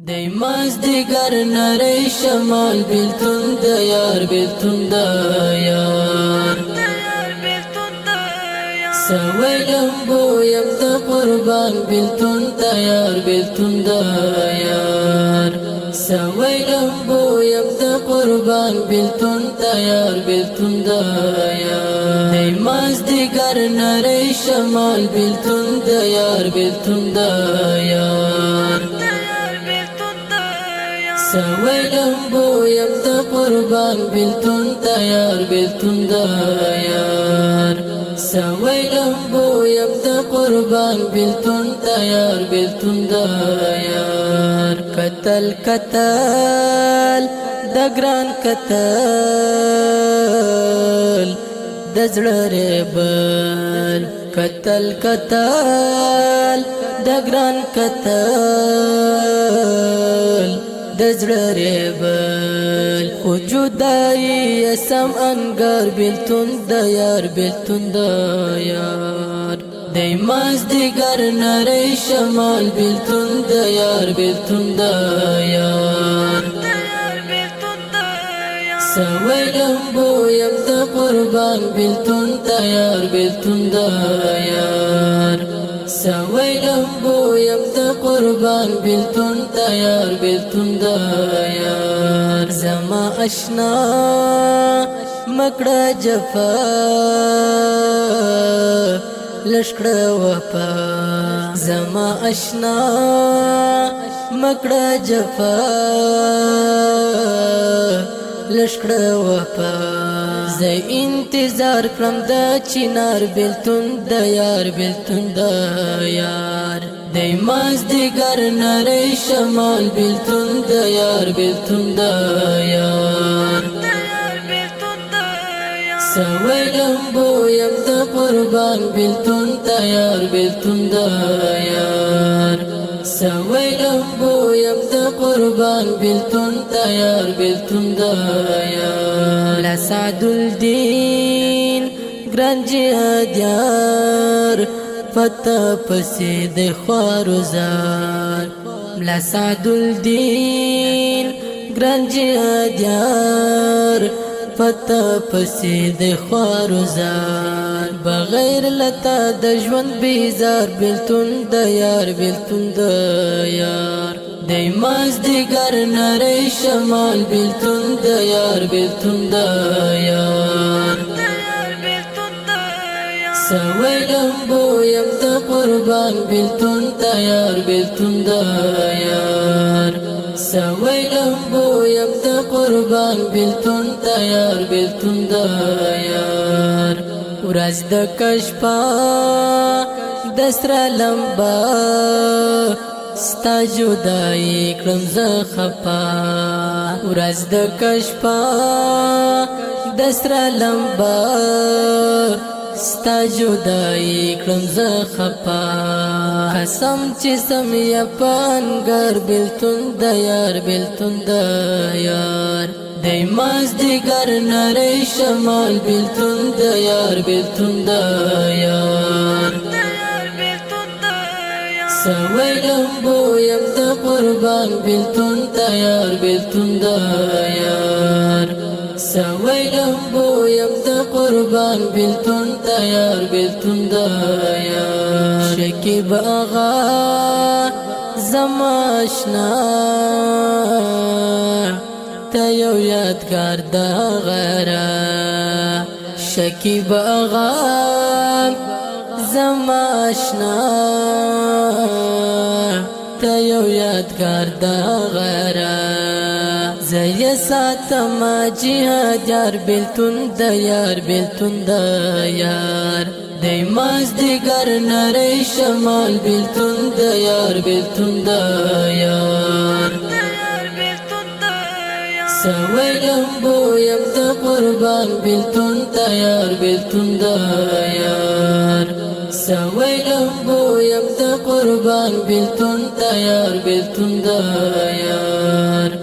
دی مازدیگر نری شمال بیلتون دا یار بیلتون دا یار سویلم بویم دا قربان بیلتون دا یار بیلتون دا یار سویلم بویم دا قربان بیلتون دا یار بیلتون دا یار دی مازدیگر نری شمال بیلتون دا یار بیلتون دا یار سویلم بویم دا قربان بیلتون دا یار بیلتون دا یار سویلم بویم دا قربان بیلتون دا یار بیلتون دا یار قتل قتل دا گران قتل دا زړه ریبل قتل قتل دا گران قتل دزړه ریبل خو جدایی سم انګار بیلتون د یار بیلتون د یار دی مازدیګر نری شمال بیلتون د یار بیلتون د یار سویلم بویم د قربان بیلتون د یار بیلتون د یار سویلم بویم دا قربان بیلتون دا یار بیلتون دا یار زما اشنا مکڑا جفا لشکڑا وفا زما اشنا مکڑا جفا لشکڑا وفا زی انتظار کرم دا چنار بیلتون دا یار بیلتون دا یار دی مازدیگر نری شمال بیلتون دا یار بیلتون دا یار سویلم بویم دا قربان بیلتون دا یار بیلتون دا یار سویلم بویم دا قربان بیلتون دا یار بیلتون دا یار لسعد الدین گران جهادیار فتح پسی د خوارو زار لسعد الدین گران جهادیار فتح پسی د خوارو زار بغیر لتا د ژوند بیزار بیلتون د یار بیلتون د یار دی مازدیګر نری شمال بیلتون د یار بیلتون د یار سویلم بویم دا قربان بیلتون د یار بیلتون د یار سویلم بویم دا قربان بیلتون د یار بیلتون د یار ورځ د کشپا د سره لمبا ستا جدائی کړم زه خپا ورځ د کشپا د سره لمبا ستا جدائی کړم زه خپا قسم چې سم یا پانګر بیلتون د یار بیلتون د یار دی مازدیګر نری شمال بیلتون د یار بیلتون د یار سویلم بویم دا قربان بیلتون د یار بیلتون د یار سویلم بویم دا قربان بیلتون د یار بیلتون د یار شکیب آغا زما اشنا تا یو یادگار دا غرا شکیب آغا زما اشنا تا یو یادگار دا غرا زی ساتما جهاد یار بیلتون دا یار بیلتون دا یار دی مازدیگر نری شمال بیلتون دا یار بیلتون دا یار سویلم بویم دا قربان بیلتون دا یار بیلتون دا یار سویلم بویم دا قربان بیلتون دا یار بیلتون دا یار